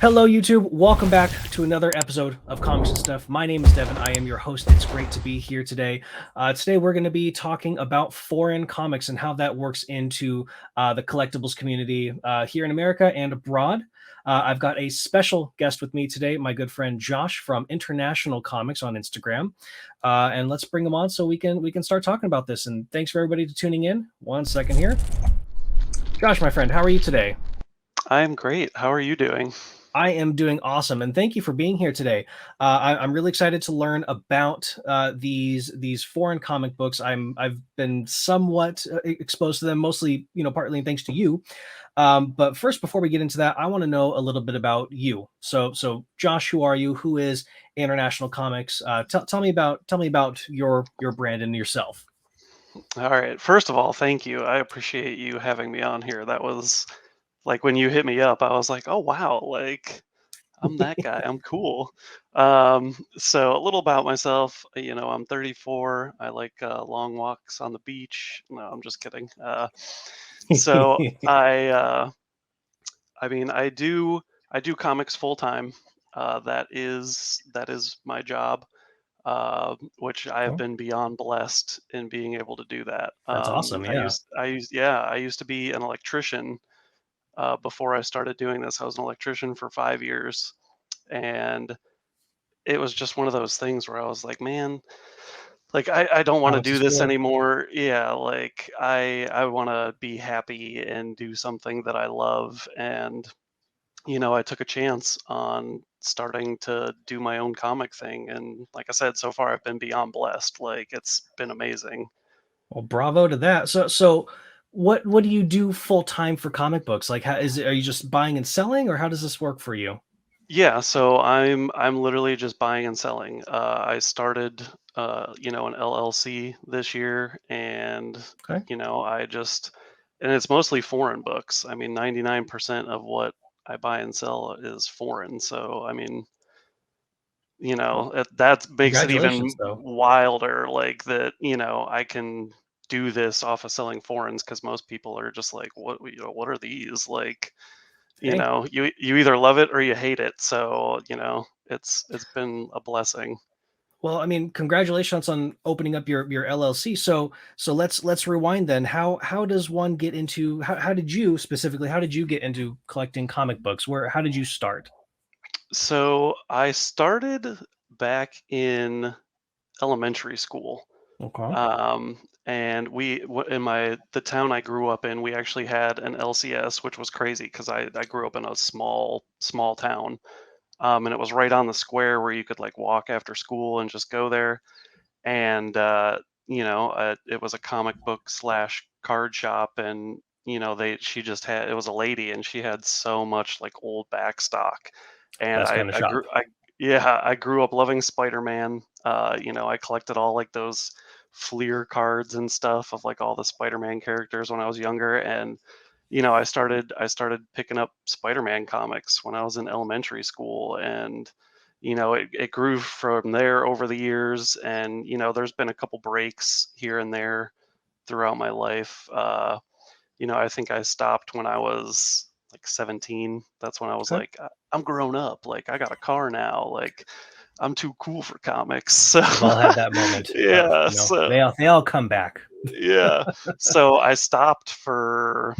Hello, YouTube. Welcome back to another episode of Comics and Stuff. My name is Devin. I am your host. It's great to be here today. Today, we're going to be talking about foreign comics and how that works into the collectibles community here in America and abroad. I've got a special guest with me today, my good friend Josh from International Comics on Instagram. And let's bring him on so we can start talking about this. And thanks for everybody for tuning in. 1 second here. Josh, my friend, how are you today? I'm great. How are you doing? I am doing awesome, and thank you for being here today. I'm really excited to learn about these foreign comic books. I've been somewhat exposed to them, mostly partly thanks to you. But first, before we get into that, I want to know a little bit about you. So Josh, who are you? Who is International Comics? Tell me about your brand and yourself. All right. First of all, thank you. I appreciate you having me on here. That was like when you hit me up, I was like, "Oh wow, like I'm that guy. I'm cool." So a little about myself. I'm 34. I like long walks on the beach. No, I'm just kidding. So I, I mean, I do comics full time. That is my job. Which I have Oh, been beyond blessed in being able to do that. that's awesome. Yeah, I used to be an electrician before I started doing this. I was an electrician for 5 years, and it was just one of those things where I was like, man, like I don't want to balance do is this good. anymore. Yeah, like I want to be happy and do something that I love, and I took a chance on starting to do my own comic thing. And like I said, so far I've been beyond blessed. Like it's been amazing. Well, bravo to that. So what do you do full time for comic books? Like, how is it? Are you just buying and selling, or how does this work for you? Yeah, so I'm literally just buying and selling. I started an LLC this year, and Okay, I just and it's mostly foreign books. I mean, 99% of what I buy and sell is foreign. So I mean, well, that makes it congratulations, even though. wilder, like that, I can do this off of selling foreigns because most people are just like, what are these? Like, Hey, you either love it or you hate it. So, it's been a blessing. well, I mean, congratulations on opening up your LLC. So let's rewind then. How does one get into how did you specifically how did you get into collecting comic books? Where how did you start? So I started back in elementary school. Okay, Um, and in the town I grew up in, we actually had an LCS, which was crazy because I grew up in a small town. And it was right on the square where you could like walk after school and just go there. And it was a comic book slash card shop, and they she just had it was a lady, and she had so much like old back stock. And best kind of shop. I grew up loving Spider-Man. I collected all like those Fleer cards and stuff of like all the Spider-Man characters when I was younger, and I started picking up Spider-Man comics when I was in elementary school, and it grew from there over the years. And there's been a couple breaks here and there throughout my life. I think I stopped when I was like 17. That's when I was Okay, like, I'm grown up. Like I got a car now. Like I'm too cool for comics." So we've all had that moment, but yeah, so they all come back. yeah, so I stopped for,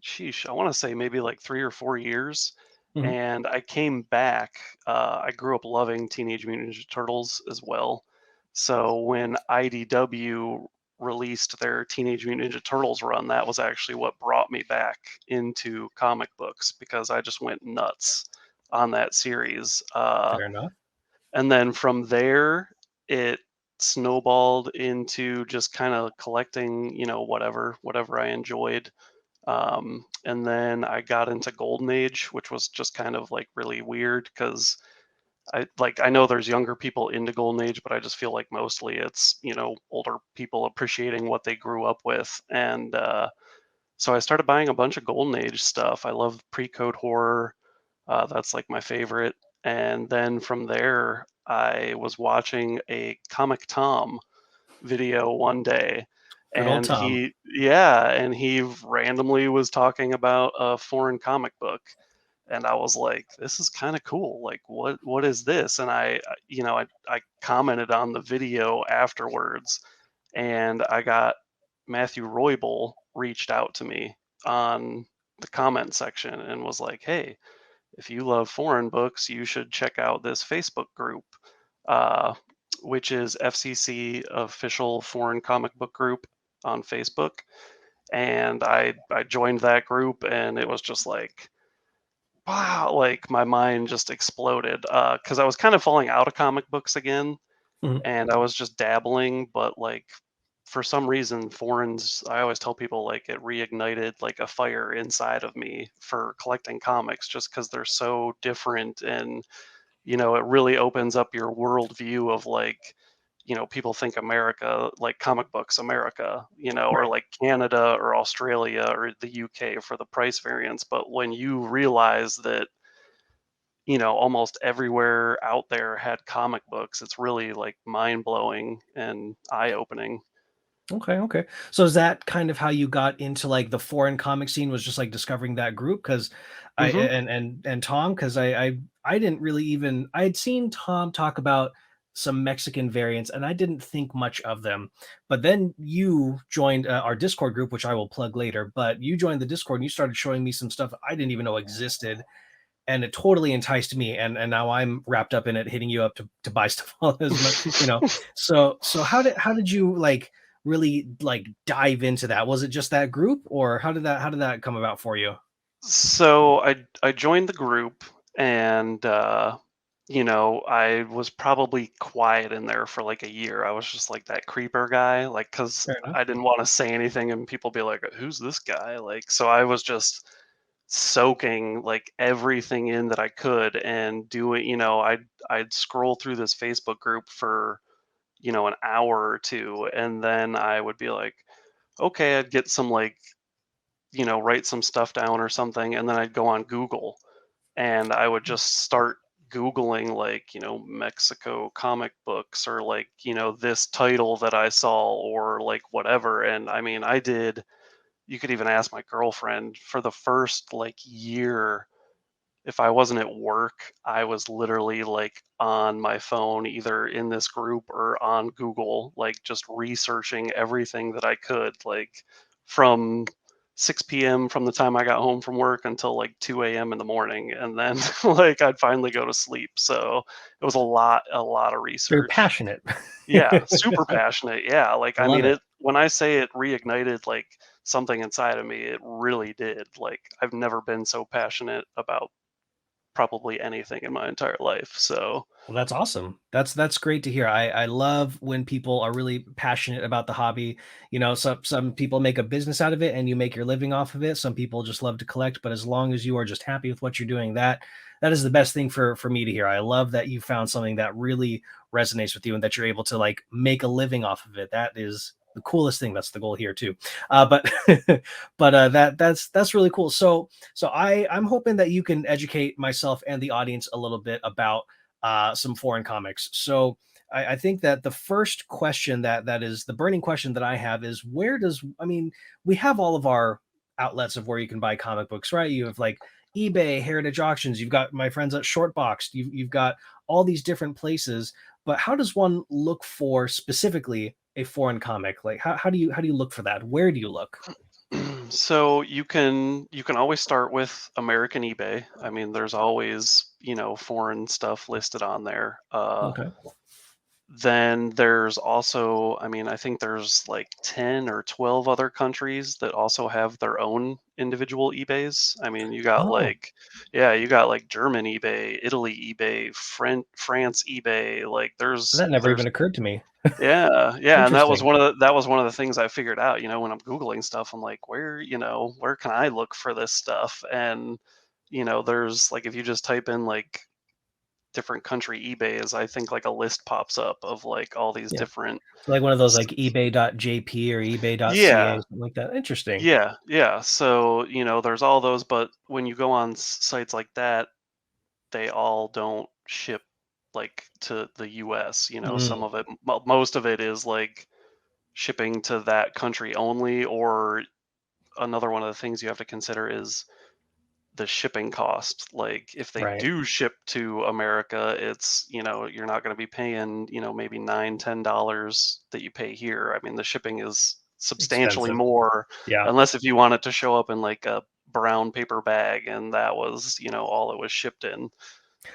sheesh, I want to say maybe like 3 or 4 years. Mhm. And I came back. I grew up loving Teenage Mutant Ninja Turtles as well. So when IDW released their Teenage Mutant Ninja Turtles run, that was actually what brought me back into comic books because I just went nuts on that series. Fair enough. And then from there, it snowballed into just kind of collecting, whatever I enjoyed. And then I got into Golden Age, which was just kind of like really weird because I know there's younger people into Golden Age, but I just feel like mostly it's older people appreciating what they grew up with. And so I started buying a bunch of Golden Age stuff. I love pre-code horror. That's like my favorite. And then from there, I was watching a Comic Tom video one day, Good old and Tom. he randomly was talking about a foreign comic book. and I was like, "This is kind of cool. Like, what is this?" And I commented on the video afterwards, and I got Matthew Roybal reached out to me on the comment section and was like, "Hey, if you love foreign books, you should check out this Facebook group, uh, which is FCC Official Foreign Comic Book Group on Facebook." And I joined that group, and it was just like, wow, like my mind just exploded because I was kind of falling out of comic books again, Mhm. and I was just dabbling, but like for some reason, foreigns, I always tell people like it reignited like a fire inside of me for collecting comics just because they're so different. And, it really opens up your worldview of like, people think America, like comic books, America, or Right. like Canada or Australia or the UK for the price variance. But when you realize that, almost everywhere out there had comic books, it's really like mind blowing and eye opening. Okay, okay. So is that kind of how you got into like the foreign comic scene, was just like discovering that group? Because Hmm. and Tom, because I didn't really even, I had seen Tom talk about some Mexican variants and I didn't think much of them. But then you joined our Discord group, which I will plug later, but you joined the Discord and you started showing me some stuff I didn't even know existed, and it totally enticed me, and now I'm wrapped up in it, hitting you up to buy stuff all as much. So how did you like really like dive into that? Was it just that group, or how did that come about for you? So I joined the group, and I was probably quiet in there for like a year. I was just like that creeper guy, like because Fair enough. I didn't want to say anything and people be like, "Who's this guy?" Like, so I was just soaking like everything in that I could and doing, I'd scroll through this Facebook group for, an hour or two, and then I would be like, okay, I'd get some like, write some stuff down or something, and then I'd go on Google and I would just start Googling like, Mexico comic books or like, this title that I saw or like whatever. And I mean, you could even ask my girlfriend for the first like year. If I wasn't at work, I was literally like on my phone, either in this group or on Google, like just researching everything that I could, like from 6 p.m. from the time I got home from work until like 2 a.m. in the morning. And then like I'd finally go to sleep. So it was a lot of Very research. passionate. Yeah, super passionate. Yeah, like I Love mean it. it when I say it reignited like something inside of me, it really did. Like I've never been so passionate about probably anything in my entire life. So, Well, that's awesome. That's great to hear. I love when people are really passionate about the hobby. Some people make a business out of it and you make your living off of it. Some people just love to collect, but as long as you are just happy with what you're doing, that is the best thing for me to hear. I love that you found something that really resonates with you and that you're able to like make a living off of it. That is the coolest thing. That's the goal here too. But but that's really cool. So I'm hoping that you can educate myself and the audience a little bit about some foreign comics. So I think that the first question that is the burning question that I have is, where does, I mean, we have all of our outlets of where you can buy comic books, right? You have like eBay, Heritage Auctions, you've got my friends at Shortbox, you've got all these different places. But how does one look for specifically a foreign comic? Like how do you look for that? Where do you look? so you can always start with American eBay. I mean, there's always, foreign stuff listed on there. Okay. Then there's also, I mean, I think there's like 10 or 12 other countries that also have their own individual eBays. I mean, Oh, you got like German eBay, Italy eBay, France eBay. Like that never there's even occurred to me. yeah, yeah, and Interesting. that was one of the things I figured out, when I'm Googling stuff, I'm like, where can I look for this stuff? And, there's like if you just type in like different country eBays, I think like a list pops up of like all these Yeah. different So like one of those s- like ebay.jp or ebay.ca, yeah, something like that. Interesting. yeah. So, there's all those, but when you go on sites like that, they all don't ship like to the US, some Mm, of it, most of it is like shipping to that country only. Or another one of the things you have to consider is the shipping cost. Like if they Right. do ship to America, it's, you're not going to be paying, maybe $9, $10 that you pay here. I mean, the shipping is substantially Expensive. more, Yeah. unless if you want it to show up in like a brown paper bag and that was, all it was shipped in.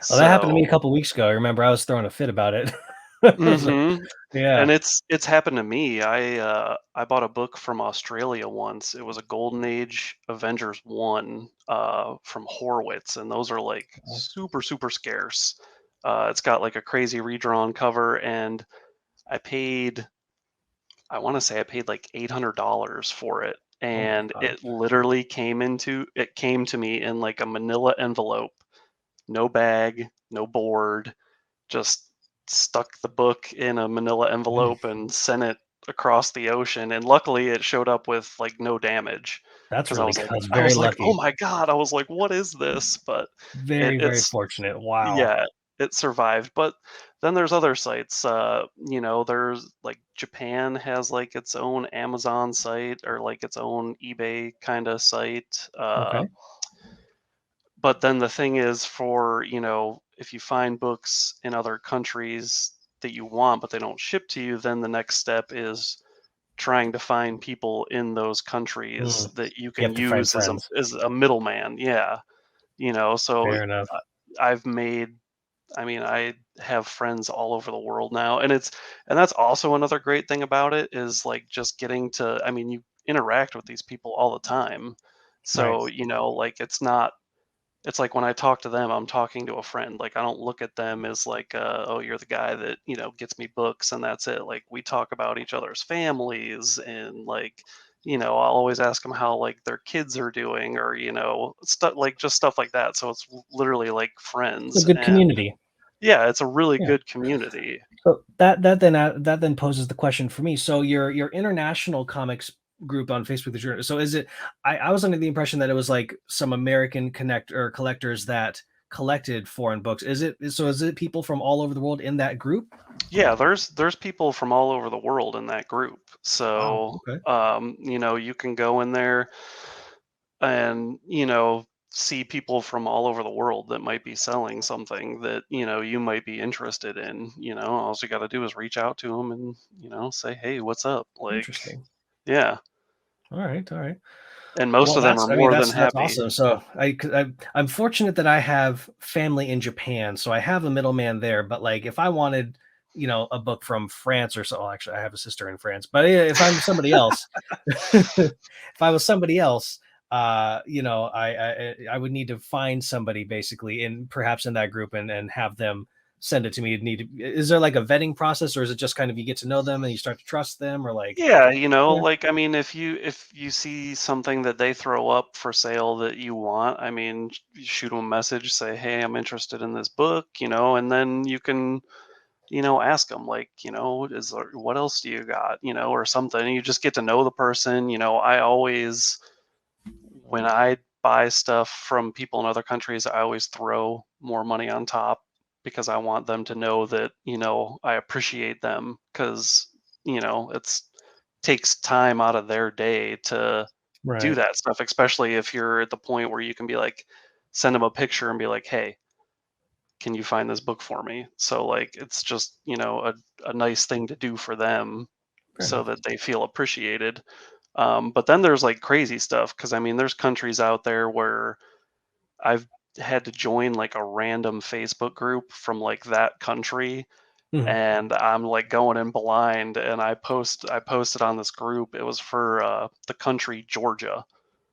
Well, that happened to me So, a couple weeks ago. I remember I was throwing a fit about it. I was like, mhm. yeah. And it's happened to me. I bought a book from Australia once. It was a Golden Age Avengers 1 from Horowitz, and those are like Oh, super super scarce. It's got like a crazy redrawn cover, and I paid I want to say I paid like $800 for it, oh my and gosh. it literally came to me in like a manila envelope, no bag, no board, just stuck the book in a manila Mm, envelope and sent it across the ocean, and luckily it showed up with like no damage that's because I really was good. like I was I very was like, "Oh lucky. my god." I was like, "What is this?" But Very, very it's fortunate. Wow. yeah, it survived. But then there's other sites, there's like Japan has like its own Amazon site or like its own eBay kind of site. Okay. But then the thing is for, if you find books in other countries that you want, but they don't ship to you, then the next step is trying to find people in those countries Mm. that you You can have to find use as a friends. middleman. Yeah. So Fair enough. I've made I mean, I have friends all over the world now, and that's also another great thing about it is like just getting to I mean, you interact with these people all the time. Right. So, like it's like when I talk to them, I'm talking to a friend. Like I don't look at them as like, oh, you're the guy that gets me books, and that's it. Like we talk about each other's families, and like, I'll always ask them how like their kids are doing, or stuff like just stuff like that. So it's literally like It's a friends, good and community. yeah, it's a really Yeah. good community. So that then poses the question for me. So your international comics group on Facebook that you're so is it I was under the impression that it was like some American connect or collectors that collected foreign books. Is it people from all over the world in that group? Yeah, there's people from all over the world in that group. Wow. So, Okay. you can go in there and see people from all over the world that might be selling something that you might be interested in. All you got to do is reach out to them and say, hey, what's up, like, Interesting. yeah. All right. All right. And most Well, of them are that's I mean, more than that's happy. awesome. So I'm fortunate that I have family in Japan, so I have a middleman there. But like, if I wanted, a book from France or so, well, actually, I have a sister in France. But yeah, if I'm somebody else, if I was somebody else, I would need to find somebody basically, in perhaps in that group, and have them send it to me. Is there like a vetting process, or is it just kind of you get to know them and you start to trust them, or like, Yeah, yeah, like I mean, if you see something that they throw up for sale that you want, I mean, shoot them a message, say, hey, I'm interested in this book, and then you can ask them like, is there, what else do you got, or something. You just get to know the person. I always, when I buy stuff from people in other countries, I always throw more money on top because I want them to know that, I appreciate them because, it's takes time out of their day to do right, that stuff, especially if you're at the point where you can be like, send them a picture and be like, hey, can you find this book for me? So like it's just, a nice thing to do for them fair so enough. that they feel appreciated. But then there's like crazy stuff because I mean there's countries out there where I've had to join like a random Facebook group from like that country, Mhm. and I'm like going in blind, and I posted on this group. It was for the country Georgia,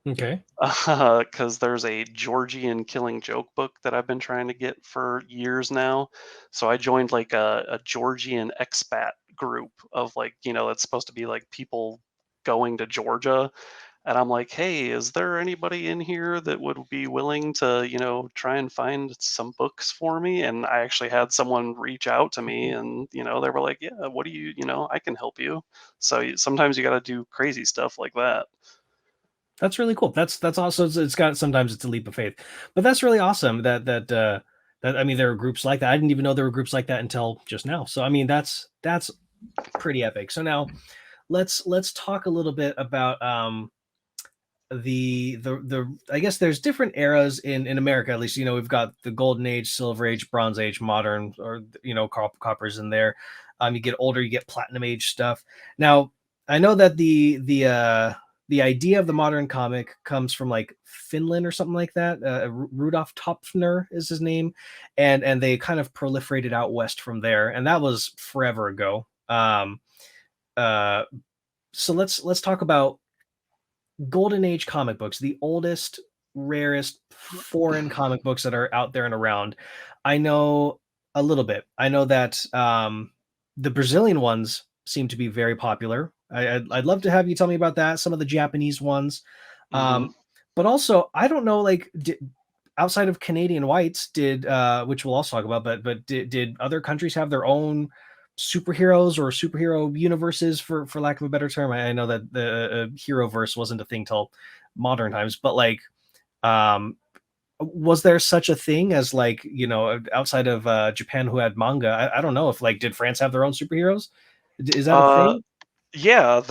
Okay. because there's a Georgian Killing Joke book that I've been trying to get for years now. So I joined like a Georgian expat group of like, it's supposed to be like people going to Georgia. And I'm like, hey, is there anybody in here that would be willing to, try and find some books for me? And I actually had someone reach out to me and, they were like, yeah, what do you, I can help you. So sometimes you got to do crazy stuff like that. That's really cool. That's also it's got sometimes it's a leap of faith, but that's really awesome that I mean there are groups like that. I didn't even know there were groups like that until just now. So I mean that's pretty epic. So now let's talk a little bit about the I guess there's different eras in America, at least. We've got the Golden Age, Silver Age, Bronze Age, Modern, or coppers in there. You get older, you get Platinum Age stuff. Now, I know that the idea of the modern comic comes from like Finland or something like that. Rudolf Topfner is his name, and they kind of proliferated out west from there, and that was forever ago. Uh, so let's talk about Golden Age comic books, the oldest, rarest foreign comic books that are out there and around. I know a little bit. I know that the Brazilian ones seem to be very popular. I'd love to have you tell me about that. Some of the Japanese ones, Hmm. but also I don't know, like, outside of Canadian whites, did which we'll also talk about, but did other countries have their own superheroes or superhero universes, for lack of a better term? I know that the hero verse wasn't a thing till modern times, but like, um was there such a thing as, like, outside of Japan, who had manga? I don't know if, like, did France have their own superheroes? Is that a Uh, thing? yeah,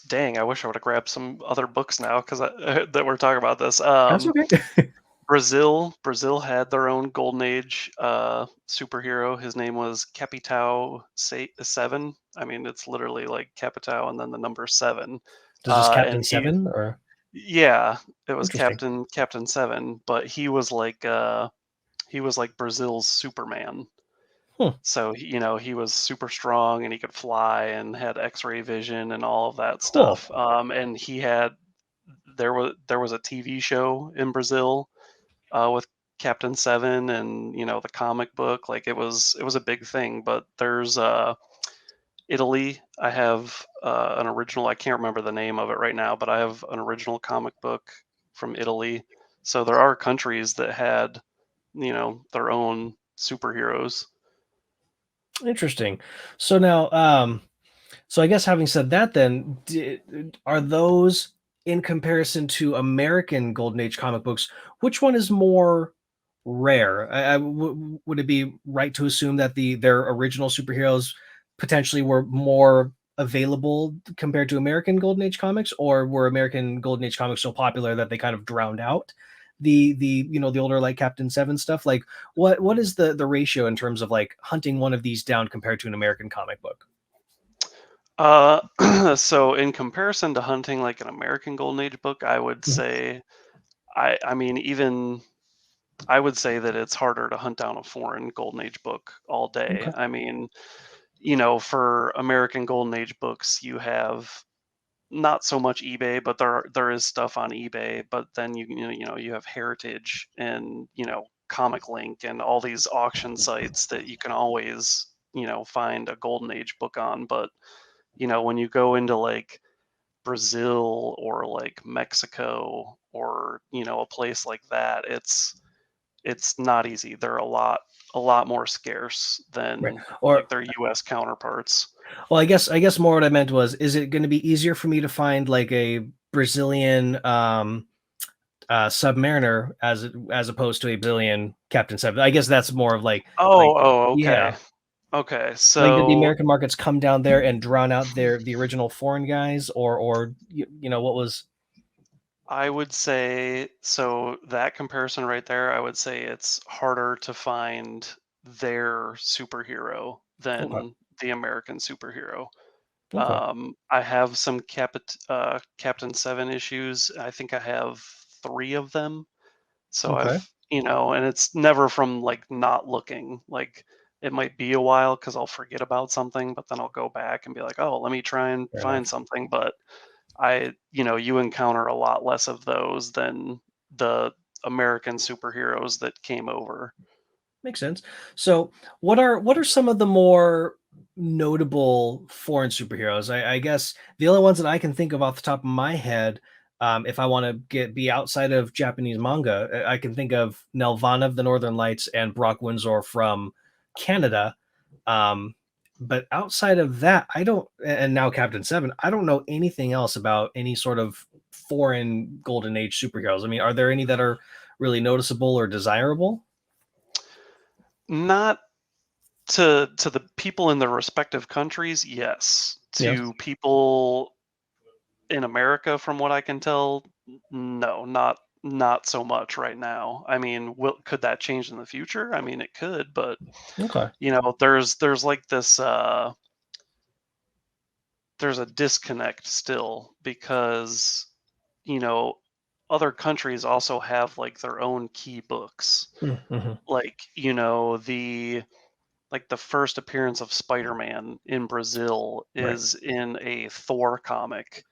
dang, I wish I would have grabbed some other books now because that we're talking about this. That's okay. Brazil had their own Golden Age superhero. His name was Seven. I mean, it's literally like Capitao and then the number seven. Does this And Captain he, Seven, or yeah, it was interesting? Captain Seven, but he was like Brazil's Superman. Hmm, So he was super strong and he could fly and had X-ray vision and all of that cool. stuff. And there was a TV show in Brazil with Captain Seven, and the comic book. Like it was a big thing. But there's Italy. I have an original. I can't remember the name of it right now, but I have an original comic book from Italy. So there are countries that had their own superheroes. Interesting. So now, so I guess, having said that, then, are those, in comparison to American Golden Age comic books, which one is more rare? Would it be right to assume that their original superheroes potentially were more available compared to American Golden Age comics, or were American Golden Age comics so popular that they kind of drowned out the older, like, Captain Seven stuff? Like, what is the ratio in terms of, like, hunting one of these down compared to an American comic book? So in comparison to hunting like an American Golden Age book, I would Mhm. say I mean even I would say that it's harder to hunt down a foreign Golden Age book all day. Okay. I mean, for American Golden Age books, you have not so much eBay, but there is stuff on eBay. But then you have Heritage and Comic Link and all these auction sites that you can always find a Golden Age book on. But when you go into like Brazil or like Mexico or a place like that, it's not easy. They're a lot more scarce Right. than Or, like their US counterparts. well, I guess more what I meant was, is it going to be easier for me to find, like, a Brazilian Submariner, as opposed to a Brazilian Captain Seven? I guess that's more of like, Oh, yeah. okay. Okay. Like, did the So American markets come down there and drown out the original foreign guys, or what was? I would say so that comparison right there, I would say it's harder to find their superhero Okay. than the American superhero. Okay. I have some Captain Seven issues. I think I have three of them. So Okay. and it's never from like not looking. Like it might be a while because I'll forget about something, but then I'll go back and be like, oh, let me try and Fair find enough. something. But you encounter a lot less of those than the American superheroes that came over. Makes sense. So, what are some of the more notable foreign superheroes? I guess the only ones that I can think of off the top of my head, if I want to be outside of Japanese manga, I can think of Nelvana of the Northern Lights and Brock Windsor from Canada. Um, but outside of that, I don't. And now Captain Seven, I don't know anything else about any sort of foreign Golden Age superheroes. I mean, are there any that are really noticeable or desirable? Not to the people in their respective countries, yes. Yes. To people in America, from what I can tell, no, not so much right now. I mean, could that change in the future? I mean, it could, but Okay. there's like this there's a disconnect still because you know other countries also have like their own key books. Mm-hmm. Like, the first appearance of Spider-Man in Brazil Right. is in a Thor comic,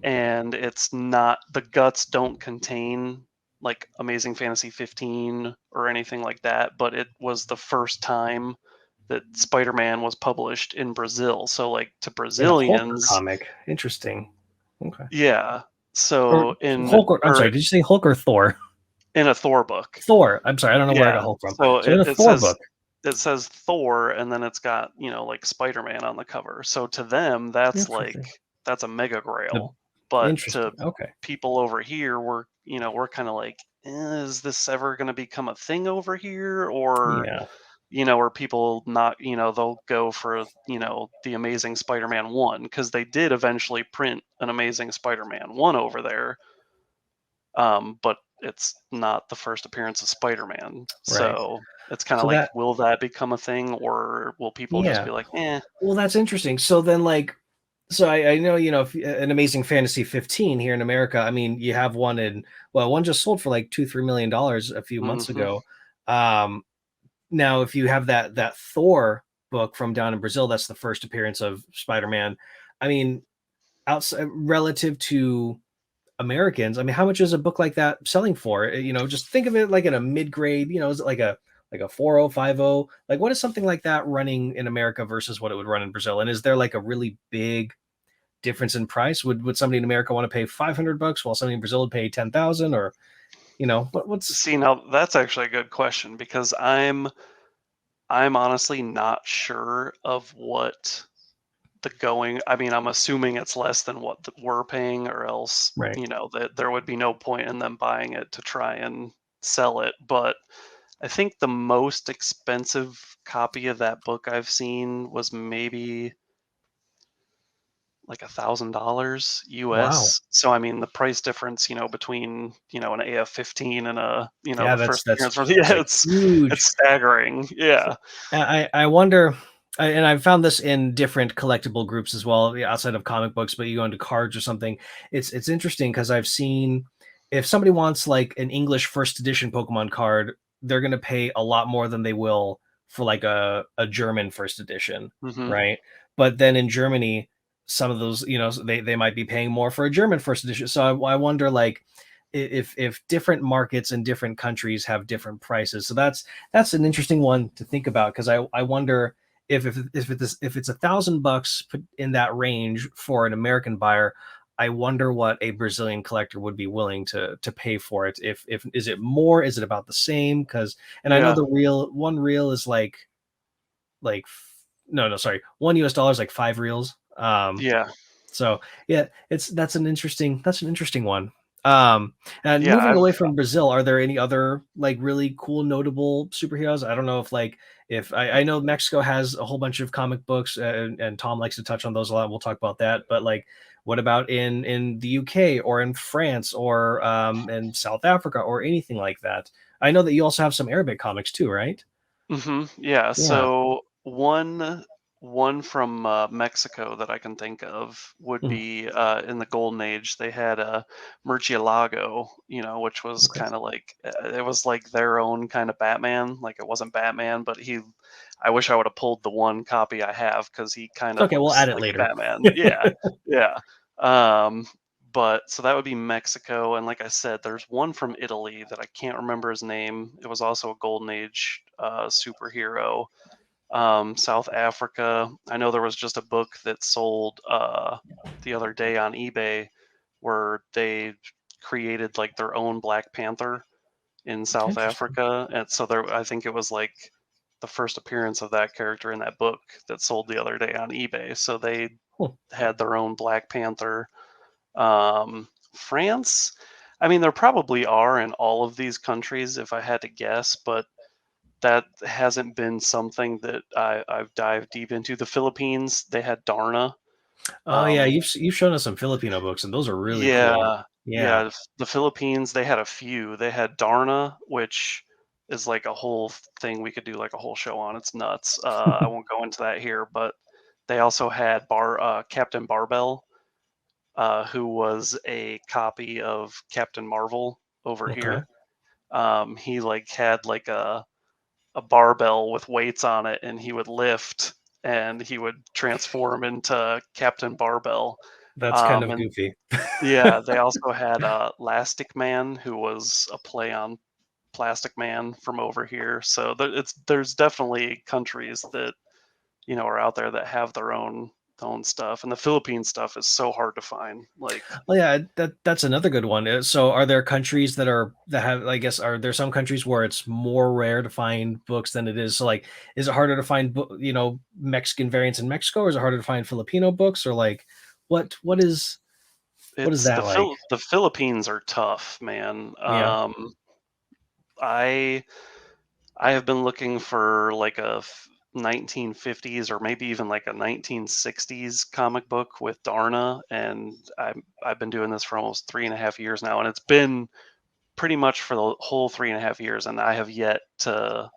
and it's not, the guts don't contain like Amazing Fantasy 15 or anything like that, but it was the first time that Spider-Man was published in Brazil. So like to In a Hulk Brazilians, comic. Interesting. Okay. yeah. Or So Hulk, or I'm sorry, did you say Hulk or Thor? in a Thor book. Thor. I'm sorry, I don't know where I got Yeah. Hulk from. So So in a Thor book. it says Thor, and then it's got, like Spider-Man on the cover. So to them, that's like, Interesting. that's a mega The- grail. But to Interesting. Okay. people over here, we're kind of like, is this ever going to become a thing over here? Or, Yeah. or people not, they'll go for, the Amazing Spider-Man 1, because they did eventually print an Amazing Spider-Man 1 over there. But it's not the first appearance of Spider-Man. Right. So it's kind of So like, that will that become a thing, or will people just yeah. be like, eh? Well, that's interesting. So then, like, so I know, if, an Amazing Fantasy 15 here in America. I mean, you have one in, well, one just sold for like $2-3 million a few months Hmm. ago. Um, Now, if you have that Thor book from down in Brazil, that's the first appearance of Spider-Man. I mean, outside relative to Americans, I mean, how much is a book like that selling for? Just think of it like in a mid-grade, is it like a 4050? Like what is something like that running in America versus what it would run in Brazil? And is there like a really big difference in price? Would somebody in America want to pay $500 while somebody in Brazil would pay 10,000, or what's See, now that's actually a good question, because I'm honestly not sure of what the going. I mean, I'm assuming it's less than what we're paying, or else, right? that there would be no point in them buying it to try and sell it. But I think the most expensive copy of that book I've seen was maybe like $1,000 Wow. US. So I mean, the price difference, between an AF-15 and Yeah, the that's first appearance from, that's yeah, a it's huge. staggering. Yeah. I wonder, and I've found this in different collectible groups as well, outside of comic books. But you go into cards or something, it's interesting because I've seen if somebody wants like an English first edition Pokemon card, they're going to pay a lot more than they will for like a German first edition, Hmm. right? But then in Germany, some of those, they might be paying more for a German first edition. So I wonder, like, if different markets in different countries have different prices. So that's an interesting one to think about, because I wonder if it's $1,000 in that range for an American buyer. I wonder what a Brazilian collector would be willing to pay for it. If is it more? Is it about the same? Because and I know Yeah. the one reel is like no, sorry, $1 is like 5 reals. Yeah. So yeah, that's an interesting one. Um, and Yeah. moving away from Brazil, are there any other like really cool, notable superheroes? I don't know if I know Mexico has a whole bunch of comic books, and Tom likes to touch on those a lot. We'll talk about that. But like, what about in the UK or in France or in South Africa or anything like that? I know that you also have some Arabic comics too, right? Yeah. Yeah. So one from Mexico that I can think of would Mhm. be in the Golden Age. They had a Murcielago, which was Okay. kind of like, it was like their own kind of Batman. Like, it wasn't Batman, but I wish I would have pulled the one copy I have, because he kind It's of okay. We'll looks add it like later. Batman. Yeah, yeah. Um, but so that would be Mexico, and like I said, there's one from Italy that I can't remember his name. It was also a Golden Age superhero. South Africa, I know there was just a book that sold the other day on eBay, where they created like their own Black Panther in South Interesting. Africa, and so there, I think it was like the first appearance of that character in that book that sold the other day on eBay. So they Cool. had their own Black Panther. France, I mean, there probably are in all of these countries if I had to guess, but that hasn't been something that I've dived deep into. The Philippines, they had Darna, Oh yeah, Um, you've shown us some Filipino books, and those are really cool. yeah, Yeah. yeah, the Philippines, they had a few. They had Darna, which is like a whole thing we could do like a whole show on. It's nuts. I won't go into that here, but they also had Captain Barbell, who was a copy of Captain Marvel over Okay. here. He like had like a barbell with weights on it, and he would lift, and he would transform into Captain Barbell. That's kind of And goofy. yeah, they also had Lastic Man, who was a play on Plastic Man from over here. So there's definitely countries that are out there that have their own stuff, and the Philippine stuff is so hard to find. Like Well, yeah, that's another good one. So, are there countries that have? I guess are there some countries where it's more rare to find books than it is? So, like, is it harder to find Mexican variants in Mexico, or is it harder to find Filipino books, or like, what what is what is it's that like? The Philippines are tough, man. Yeah. I I have been looking for like 1950s or maybe even like a 1960s comic book with Darna, and I've been doing this for almost 3.5 years now, and it's been pretty much for the whole 3.5 years, and I have yet to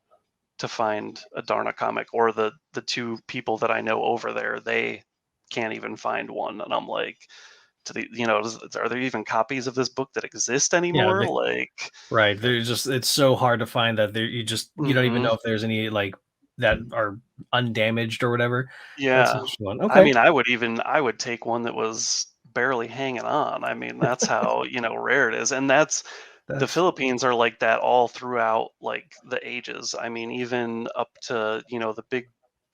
find a Darna comic, or the two people that I know over there, they can't even find one, and I'm like, are there even copies of this book that exist Yeah, anymore? Like, right. There's just it's so hard to find that you don't even hmm know if there's any like that are undamaged or whatever. That's an yeah. interesting one. I Okay. mean, I would take one that was barely hanging on. I mean, that's how, rare it is. And the That's Philippines are like that all throughout like the ages. I mean, even up to,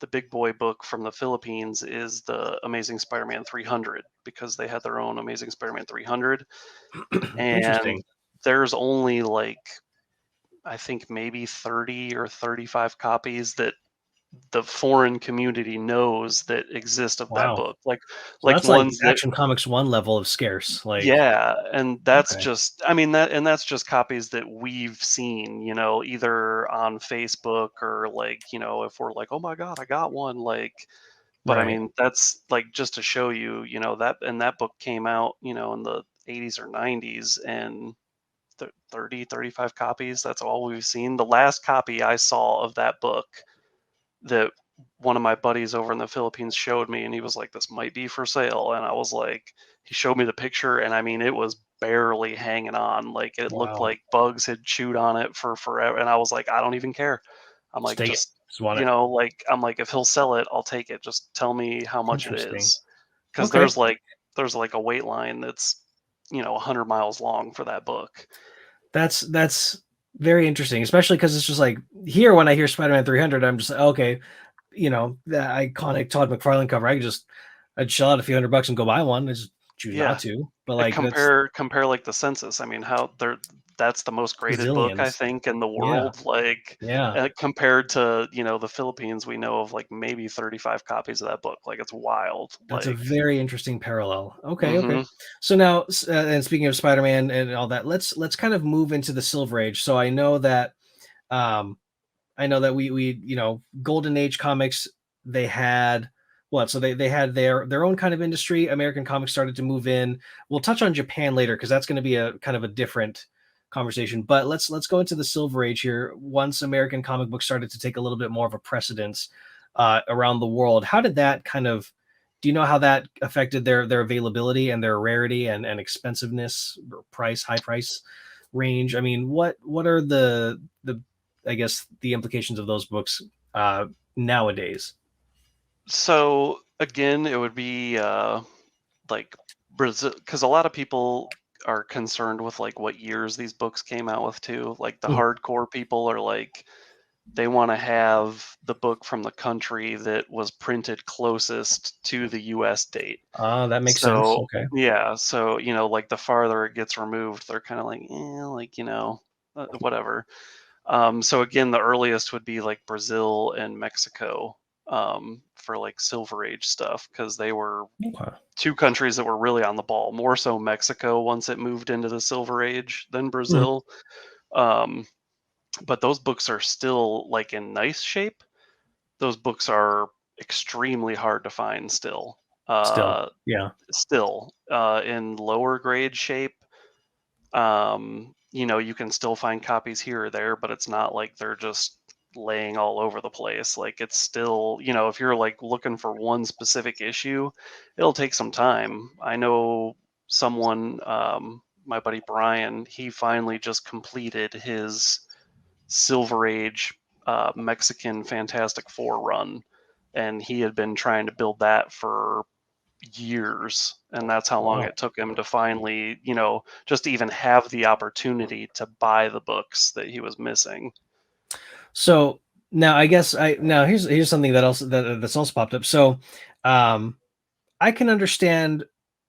the big boy book from the Philippines is the Amazing Spider-Man 300, because they had their own Amazing Spider-Man 300, and interesting. there's only like, I think maybe 30 or 35 copies that the foreign community knows that exist of that Wow. book. Like So like that's like ones that Action Comics 1 level of scarce. Like, yeah, and that's okay. just, I mean, that's just copies that we've seen, either on Facebook, or like, if we're like, "Oh my god, I got one," like, but I Right. mean, that's like just to show you, that book came out, in the 80s or 90s, and 30, 35 copies, that's all we've seen. The last copy I saw of that book, that one of my buddies over in the Philippines showed me, and he was like, "This might be for sale," and I was like, he showed me the picture, and I mean, it was barely hanging on. Like, it looked Wow. like bugs had chewed on it for forever, and I was like, "I don't even care." I'm Just like, take it. "Just, Just want it. like," I'm like, "If he'll sell it, I'll take it. Just tell me how much it Interesting. is," because Okay. there's like a wait line that's 100 miles long for that book. That's very interesting, especially because it's just like here when I hear Spider-Man 300, I'm just like, okay, the iconic Todd McFarlane cover. I'd shell out a few $100 and go buy one. I just choose not Yeah. to. But like that's Compare like the census. I mean, how they're that's the most graded book, I gazillions. think, in the Yeah. world. Like, Yeah. compared to the Philippines, we know of like maybe 35 copies of that book. Like, it's wild. That's a Like, very interesting parallel. Okay, okay. hmm So now, and speaking of Spider-Man and all that, let's kind of move into the Silver Age. So um, I know that we Golden Age comics, they had what? So they had their own kind of industry. American comics started to move in. We'll touch on Japan later because that's going to be a kind of a different conversation. But let's go into the Silver Age here. Once American comic books started to take a little bit more of a precedence around the world, how did that kind of? Do you know how that affected their availability and their rarity and expensiveness, or high price range? I mean, what are the I guess the implications of those books nowadays? so again, it would be like Brazil, because a lot of people are concerned with like what years these books came out with too. Like, the Mhm. hardcore people are like, they want to have the book from the country that was printed closest to the US date. That makes sense. So, Okay. yeah, so, like, the farther it gets removed, they're kind of like, like, whatever. So again, the earliest would be like Brazil and Mexico, for like Silver Age stuff, because they were Okay. two countries that were really on the ball. More so Mexico once it moved into the Silver Age than Mhm. Brazil. Um, but those books are still like in nice shape. Those books are extremely hard to find still. Still, Uh, yeah. Still, in lower grade shape, you can still find copies here or there, but it's not like they're just laying all over the place. Like it's still, if you're like looking for one specific issue, it'll take some time. I know someone, my buddy Brian, he finally just completed his Silver Age Mexican Fantastic Four run, and he had been trying to build that for years, and that's how long Wow. it took him to finally, just even have the opportunity to buy the books that he was missing. So now I guess I now here's something that's also popped up. So um I can understand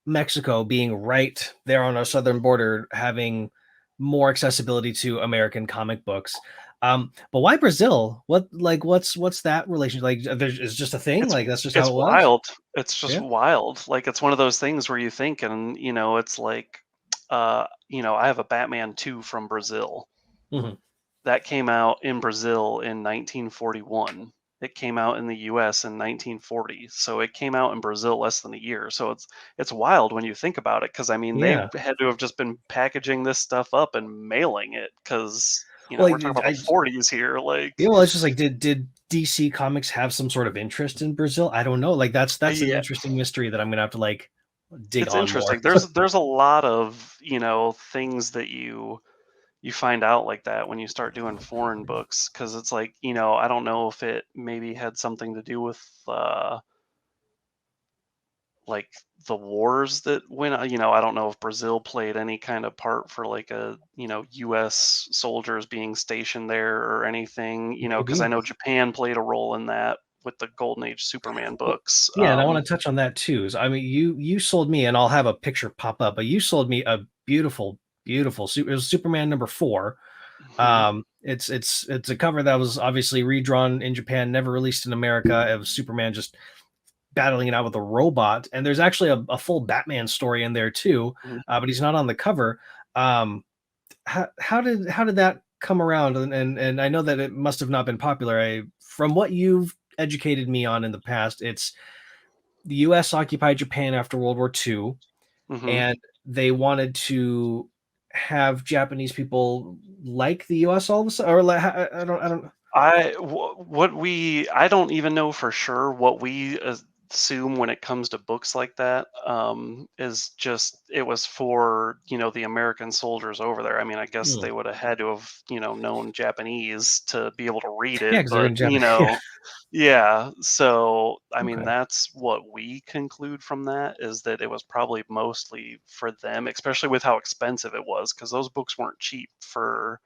Mexico being right there on our southern border, having more accessibility to American comic books. But why Brazil? What's that relation? Like, there's it's just a thing. It's Like, that's just how it's it was. wild. It's just Yeah. wild. Like it's one of those things where you think, and it's like, I have a Batman 2 from Brazil. Hmm. That came out in Brazil in 1941. It came out in the US in 1940. So it came out in Brazil less than a year. So it's wild when you think about it, cuz I mean they Yeah. had to have just been packaging this stuff up and mailing it, cuz Well, we're talking about the 40s here, yeah. like. Well, it's just like, did DC Comics have some sort of interest in Brazil? I don't know. Like, that's an Yeah, interesting mystery that I'm gonna have to like dig it's on more. interesting. There's a lot of, things that you find out like that when you start doing foreign books, because it's like, I don't know if it maybe had something to do with like the wars that went on. I don't know if Brazil played any kind of part for like a, US soldiers being stationed there or anything, because I Maybe. know Japan played a role in that with the Golden Age Superman Well, books. yeah, and I want to touch on that too. So, I mean, you sold me, and I'll have a picture pop up, but you sold me a beautiful, beautiful. It was Superman number 4. Mhm, It's a cover that was obviously redrawn in Japan, never released in America. It was Superman just battling it out with a robot, and there's actually a full Batman story in there too, mhm. but he's not on the cover. Um, how did that come around? And I know that it must have not been popular. From what you've educated me on in the past, it's the US occupied Japan after World War II, Mhm. and they wanted to have Japanese people like the US all of a sudden, or like, I don't. I don't even know for sure what we assume when it comes to books like that, is just it was for, the American soldiers over there. I mean, I guess Hmm. they would have had to have, known Japanese to be able to read Yeah, it, because they're but in Japan. Yeah. yeah. So I mean, Okay. that's what we conclude from that, is that it was probably mostly for them, especially with how expensive it was, because those books weren't cheap for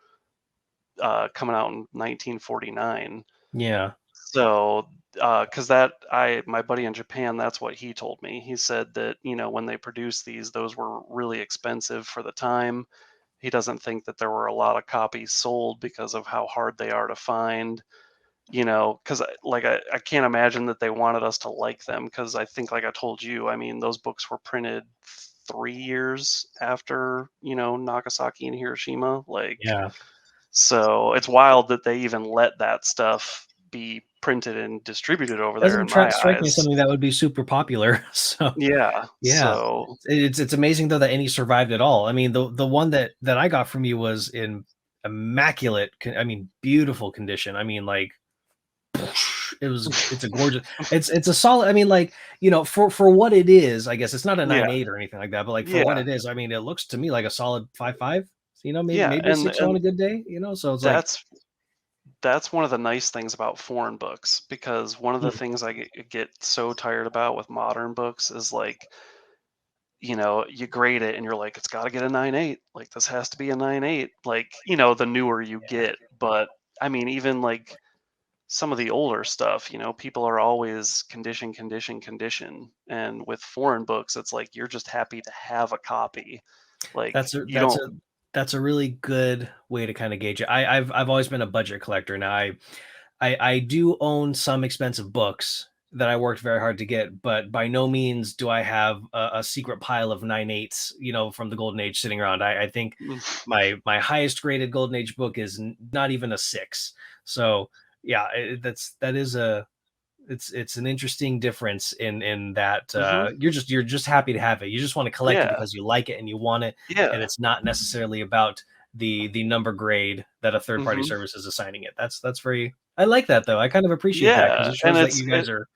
coming out in 1949. Yeah. So, because my buddy in Japan, that's what he told me. He said that, when they produced these, those were really expensive for the time. He doesn't think that there were a lot of copies sold because of how hard they are to find, because I can't imagine that they wanted us to like them, because I think, like I told you, I mean, those books were printed 3 years after, Nagasaki and Hiroshima. Like, Yeah. so it's wild that they even let that stuff be printed and distributed over there Doesn't in my strike me as eyes. something that would be super popular. So Yeah. yeah, So it's amazing though that any survived at all. I mean, the one that I got from you was in immaculate, I mean, beautiful condition. I mean, like, it's a gorgeous, it's a solid. I mean, like, for what it is, I guess it's not a yeah, 9.8 or anything like that, but like for what yeah, it is, I mean, it looks to me like a solid 5.5. Maybe yeah, maybe a 6.0 on a good day. So it's like, that's that's one of the nice things about foreign books, because one of the hmm, things I get so tired about with modern books is like, you grade it and you're like, it's got to get a 9.8. Like this has to be a 9.8. Like, the newer you yeah, get, but I mean, even like some of the older stuff, people are always condition, condition, condition. And with foreign books, it's like you're just happy to have a copy. Like that's a you that's don't. a that's a really good way to kind of gauge it. I've always been a budget collector. Now I do own some expensive books that I worked very hard to get, but by no means do I have a secret pile of 9.8s, from the Golden Age sitting around. I think my highest graded Golden Age book is not even a 6. So yeah, that is It's an interesting difference in that Hmm. you're just happy to have it. You just want to collect it Yeah. because you like it and you want it, and Yeah. it's not necessarily about the number grade that a third party Hmm. service is assigning it. That's very I like that though. I kind of appreciate that because Yeah. it And shows that you guys are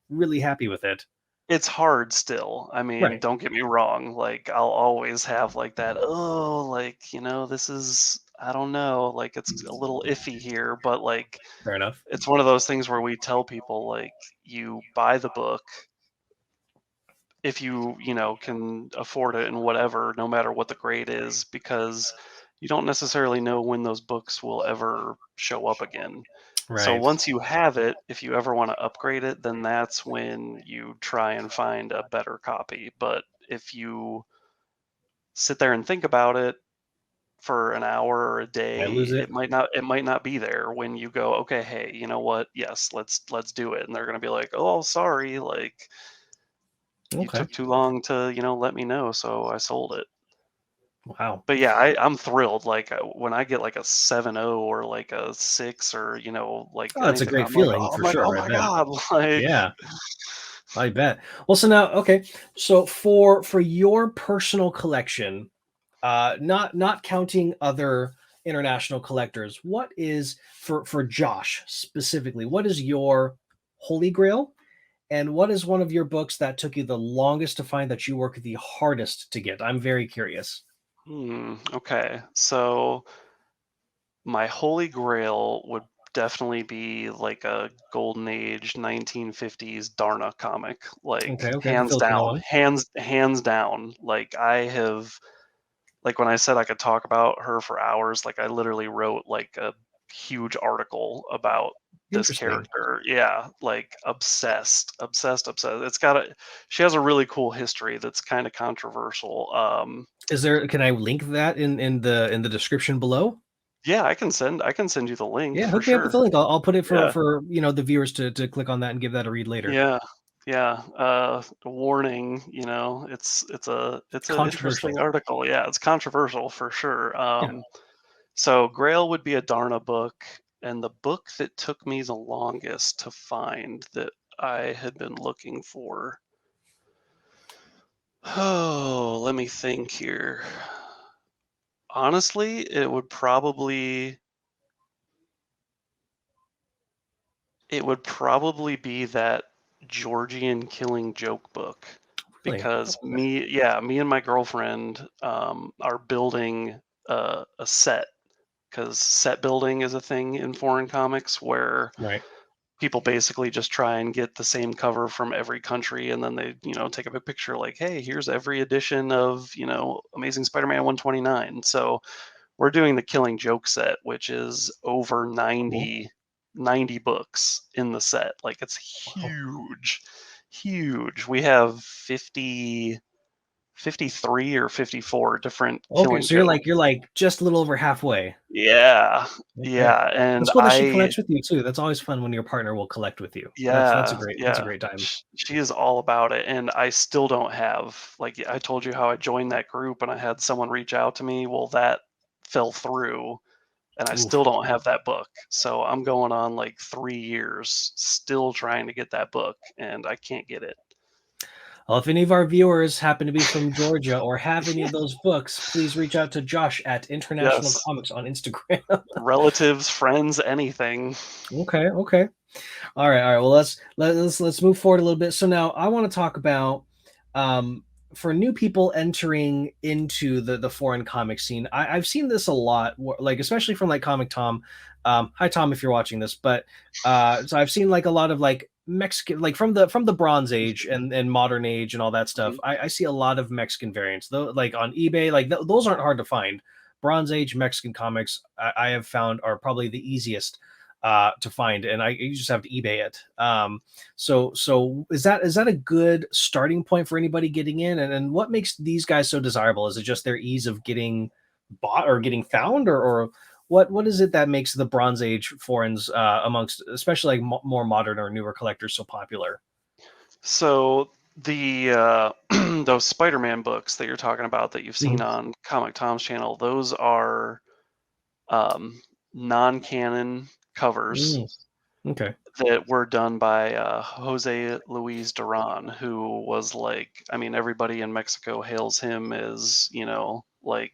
really happy with it. it's hard still. I mean, Right. don't get me wrong. Like, I'll always have like that, oh, like, this is, I don't know, like it's a little iffy here, but like Fair enough. it's one of those things where we tell people like you buy the book if you can afford it and whatever, no matter what the grade is, because you don't necessarily know when those books will ever show up again. So Right. once you have it, if you ever want to upgrade it, then that's when you try and find a better copy. But if you sit there and think about it for an hour or a I day, lose it. it might not be there when you go, okay, hey, you know what? Yes, let's do it. And they're gonna be like, oh, sorry, like you Okay. took too long to let me know, so I sold it. Wow. But yeah, I'm thrilled. Like when I get like a 7.0 or like a 6 or like Oh, it's a anything, great I'm like, feeling oh, for I'm like, oh sure. I my bet. god, like. Yeah. I bet. Well, so now, okay. So for your personal collection, not counting other international collectors, what is for Josh specifically? What is your holy grail, and what is one of your books that took you the longest to find that you work the hardest to get? I'm very curious. Okay. So my holy grail would definitely be like a golden age 1950s Darna comic, like Okay, okay, the hands Filipino down, one. hands down. Like I have, like when I said I could talk about her for hours, like I literally wrote like a huge article about this Interesting. character. Yeah, like obsessed, obsessed, obsessed. She has a really cool history that's kind of controversial. Is there? Can I link that in the description below? Yeah, I can send you the link Yeah, for hook me up with sure. the link. I'll put it Yeah, for the viewers to click on that and give that a read later. yeah, yeah. Warning, it's a interesting Controversial. article. Yeah, it's controversial for sure. Yeah. So Grail would be a Darna book, and the book that took me the longest to find that I had been looking for. Oh, let me think here. Honestly, it would probably be that Georgian Killing Joke book, Really? because me and my girlfriend are building a set, because set building is a thing in foreign comics where Right. people basically just try and get the same cover from every country, and then they take up a picture like, hey, here's every edition of Amazing Spider-Man 129. So we're doing the Killing Joke set, which is over Cool. 90 books in the set. Like it's Wow. huge, huge. We have 53 or 54 different Okay, Killing so you're Jokes. like you're like just a little over halfway. Yeah, Okay. yeah, and That's cool that she collects with you too. That's always fun when your partner will collect with you. That's a yeah, great yeah. time. She is all about it, and I still don't have, like, I told you how I joined that group and I had someone reach out to me. Well, that fell through, and I still Oof. don't have that book. So I'm going on like 3 years still trying to get that book, and I can't get it. Well, if any of our viewers happen to be from Georgia or have any of those books, please reach out to Josh at International Yes, Comics on Instagram. relatives, friends, anything. Okay, okay. All right. Well, let's move forward a little bit. So now I want to talk about for new people entering into the foreign comic scene. I've seen this a lot, like especially from like Comic Tom. Hi Tom, if you're watching this, but so I've seen like a lot of like Mexican, like from the Bronze Age and modern age and all that stuff. Mhm. I see a lot of Mexican variants, though, like on eBay. Like those aren't hard to find. Bronze Age Mexican comics I have found are probably the easiest to find, and you just have to eBay it. So is that a good starting point for anybody getting in? And what makes these guys so desirable? Is it just their ease of getting bought or getting found, or what is it that makes the Bronze Age foreigns amongst especially like more modern or newer collectors so popular? So the those Spider-Man books that you're talking about that you've seen Mhm. on Comic Tom's channel, those are um, non-canon covers. Mm, okay. that were done by Jose Luis Duran, who was like, I mean, everybody in Mexico hails him as, like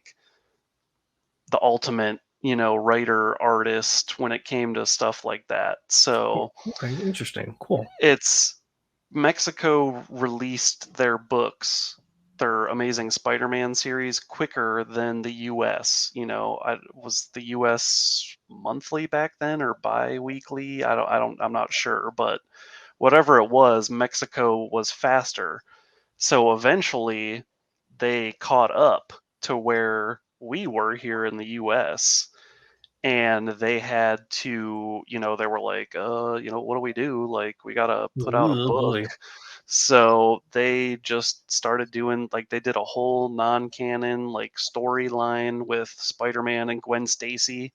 the ultimate, writer artist when it came to stuff like that. So Okay, interesting. Cool. it's Mexico released their books, their Amazing Spider-Man series quicker than the US. Was the US monthly back then or bi-weekly? I'm not sure, but whatever it was, Mexico was faster. So eventually they caught up to where we were here in the US, and they had to, they were like, what do we do? Like, we got to put out a Ooh, book. boy. So they just started doing, like, they did a whole non-canon like storyline with Spider-Man and Gwen Stacy,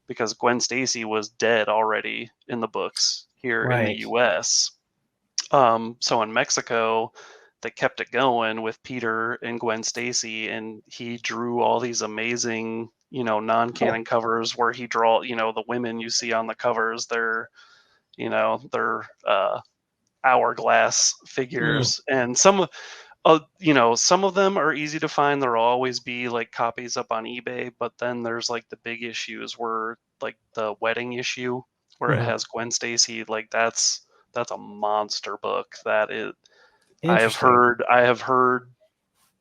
because Gwen Stacy was dead already in the books here in the Right. US. So in Mexico, they kept it going with Peter and Gwen Stacy, and he drew all these amazing, Oh. non-canon covers where he draw, the women you see on the covers, they're hourglass Mm, figures, and some of them are easy to find. There'll always be like copies up on eBay, but then there's like the big issues where like the wedding issue where it mhm. has Gwen Stacy, like that's a monster book. That is, Interesting. I have heard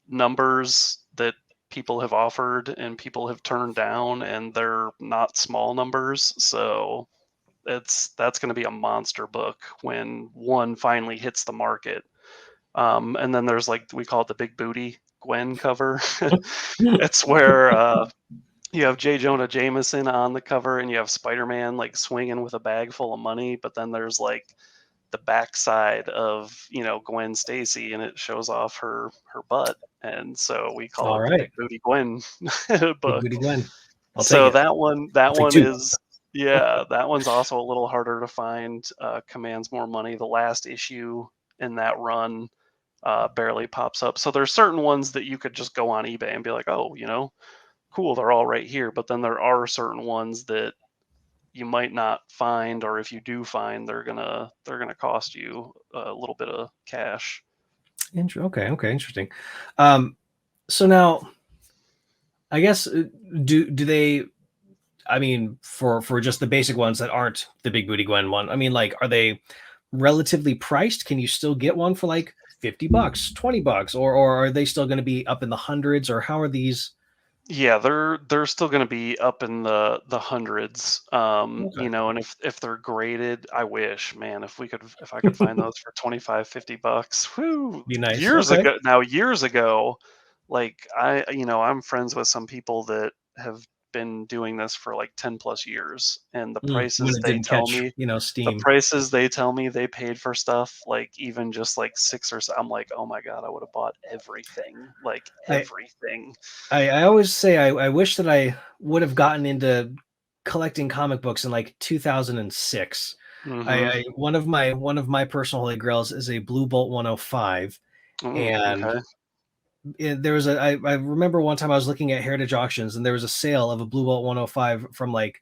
numbers that people have offered and people have turned down, and they're not small numbers. So that's going to be a monster book when one finally hits the market. And then there's like, we call it the big booty Gwen cover. It's where you have J. Jonah Jameson on the cover, and you have Spider-Man like swinging with a bag full of money, but then there's like the backside of, Gwen Stacy, and it shows off her butt, and so we call All it the right. Big Booty Gwen Big book. booty Gwen. I'll take So it. that I'll take one two. is, yeah, that one's also a little harder to find. Commands more money. The last issue in that run barely pops up. So there's certain ones that you could just go on eBay and be like, oh, cool, they're all right here. But then there are certain ones that you might not find, or if you do find, they're gonna cost you a little bit of cash. Okay. Okay. Interesting. Um, so now, I guess do they? I mean, for just the basic ones that aren't the Big Booty Gwen one, I mean, like, are they relatively priced? Can you still get one for like $50, $20, or are they still going to be up in the hundreds, or how are these? Yeah, they're still going to be up in the hundreds. Okay. And if they're graded, I wish, man, if I could find those for 25, $50. Whoo. Be nice. Years Okay. ago, like I'm friends with some people that have been doing this for like 10 plus years, and When it didn't catch, the steam. prices they tell me they paid for stuff, like even just like I'm like, oh my God, I would have bought everything, like I everything. I always say I wish that I would have gotten into collecting comic books in like 2006. Hmm. One of my personal holy grails is a Blue Bolt 105, and Okay. there was I remember one time I was looking at Heritage Auctions, and there was a sale of a Blue Bolt 105 from like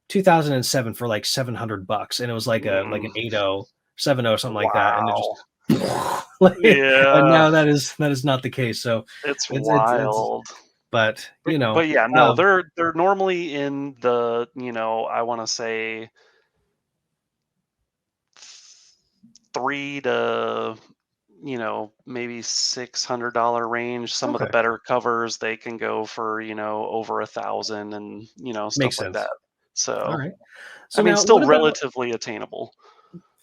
2007 for like $700, and it was like an Mm, 80 70 something like that, and it just wow. and Yeah, now that is not the case. So it's it's wild. but But yeah, no, um they're normally in the, I want to say 3 to, maybe $600 range. Some of the okay, better covers, they can go for, over 1,000 and, makes stuff like that. sense. All So, right. I So mean, now what still about relatively attainable.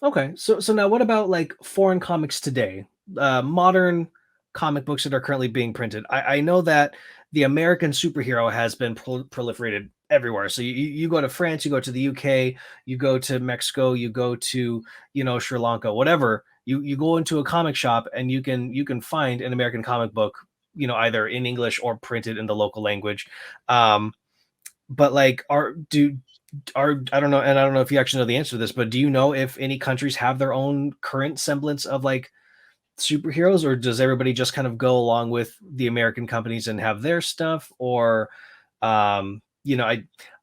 okay, so now what about like foreign comics today? Modern comic books that are currently being printed. I know that the American superhero has been proliferated everywhere. So you go to France, you go to the UK, you go to Mexico, you go to Sri Lanka, whatever. You go into a comic shop and you can find an American comic book, either in English or printed in the local language. But like, I don't know, and I don't know if you actually know the answer to this, but do you know if any countries have their own current semblance of like superheroes, or does everybody just kind of go along with the American companies and have their stuff, or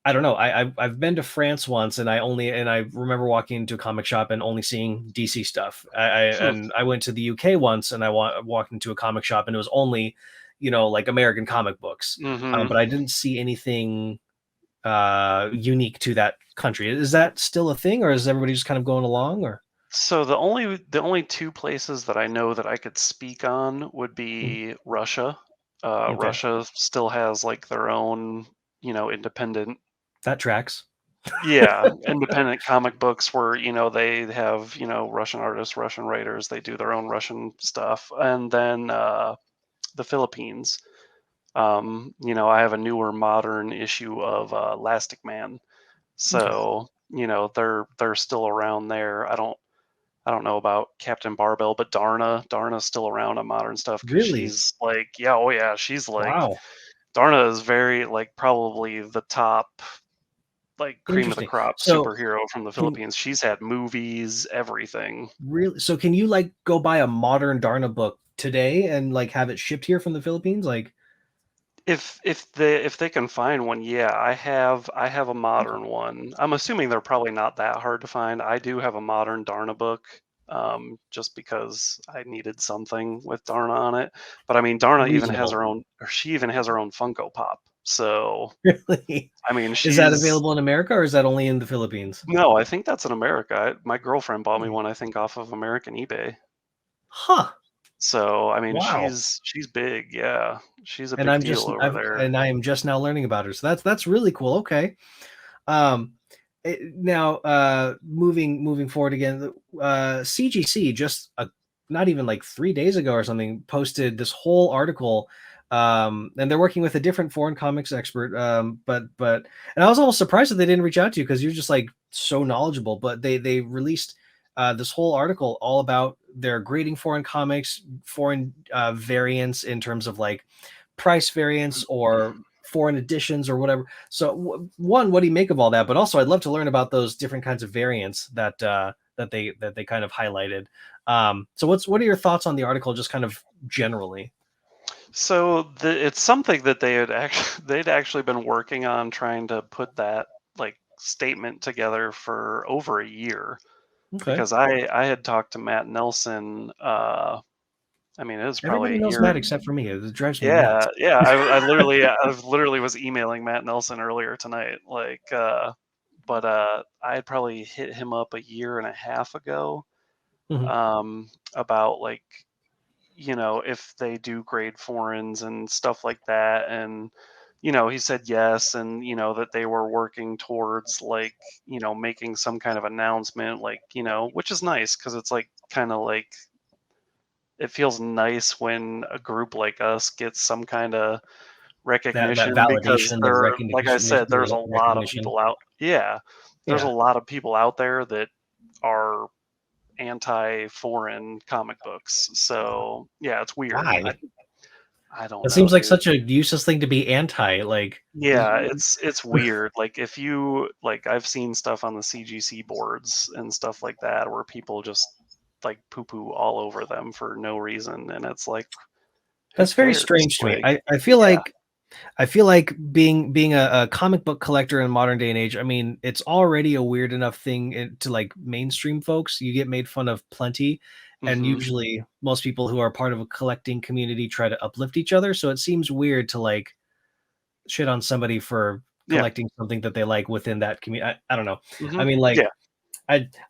I don't know. I've been to France once, and I remember walking into a comic shop and only seeing DC stuff. Hmm. And I went to the UK once, and I walked into a comic shop, and it was only, like American comic books. Hmm. But I didn't see anything unique to that country. Is that still a thing, or is everybody just kind of going along? Or So the only two places that I know that I could speak on would Mhm. be Russia. Okay, Russia still has like their own, independent, that tracks. yeah, independent comic books where, they have, Russian artists, Russian writers, they do their own Russian stuff. And then the Philippines, I have a newer modern issue of Elastic Man. Okay, So, they're still around there. I don't know about Captain Barbell, but Darna's still around on modern stuff because really? she's like, yeah, oh yeah, she's like, Wow, Darna is very like probably the top, like cream of the interesting. crop So superhero from the can Philippines. She's had movies, everything. really, so can you like go buy a modern Darna book today and like have it shipped here from the Philippines? Like, If they can find one, yeah, I have a okay, modern one. I'm assuming they're probably not that hard to find. I do have a modern Darna book, just because I needed something with Darna on it. But I mean, Darna even has reasonable. her own, or she even has her own Funko Pop. So Really? I mean, Is that she's available in America, or is that only in the Philippines? no, I think that's in America. My girlfriend bought me Hmm. one, I think, off of American eBay. Huh. So I mean, Wow. she's big. Yeah, she's a And big deal over there. I am just now learning about her. So that's really cool. Okay. Um, Now, moving forward again, CGC just not even like 3 days ago or something posted this whole article, and they're working with a different foreign comics expert. And I was almost surprised that they didn't reach out to you because you're just like so knowledgeable. But they released this whole article all about their grading foreign comics, foreign variants in terms of like price variance or foreign editions or whatever. So one, what do you make of all that? But also, I'd love to learn about those different kinds of variants that they kind of highlighted. So what are your thoughts on the article, just kind of generally? So it's something that they'd actually been working on trying to put that like statement together for over a year Okay, because I had talked to Matt Nelson. I mean, it was probably everybody a knows year. Matt except for me. It drives me nuts. Yeah, yeah. I literally was emailing Matt Nelson earlier tonight. But I had probably hit him up a year and a half ago, Mhm. about like, if they do grade foreigns and stuff like that. And, he said yes. And, that they were working towards like, making some kind of announcement, like, which is nice because it's like kind of like it feels nice when a group like us gets some kind of That recognition because validation, the like I said, there's a lot of recognition. people out. Yeah. There's a Yeah. lot of people out there that are anti-foreign comic books. So yeah, it's weird. I Why? I don't It know, seems like dude. such a useless thing to be anti. Like, Yeah, it's weird. Like if you like I've seen stuff on the CGC boards and stuff like that where people just like poo poo all over them for no reason and it's like who that's very cares? strange to me. Like I yeah. feel like being a comic book collector in modern day and age. I mean, it's already a weird enough thing to like mainstream folks. You get made fun of plenty, and Mhm. usually most people who are part of a collecting community try to uplift each other. So it seems weird to like shit on somebody for Yeah. collecting something that they like within that community. I don't know. I Mhm. mean, like Yeah.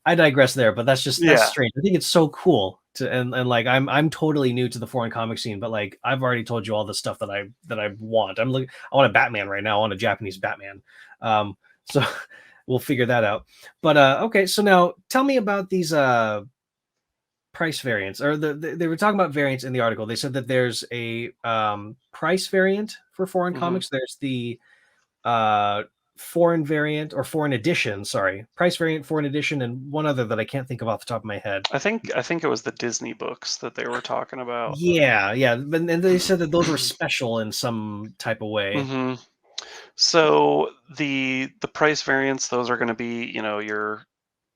I digress there, but that's Yeah. strange. I think it's so cool to and like I'm totally new to the foreign comic scene, but like I've already told you all the stuff that I want. I want a Batman right now. I want a Japanese Batman. So we'll figure that out. But okay, so now tell me about these price variants, or they were talking about variants in the article. They said that there's a price variant for foreign Mhm. comics. There's the uh foreign variant, or foreign edition, sorry, price variant, foreign edition, and one other that I can't think of off the top of my head. I think it was the Disney books that they were talking about. Yeah, and they said that those were special in some type of way. Mhm. So the price variants, those are going to be, your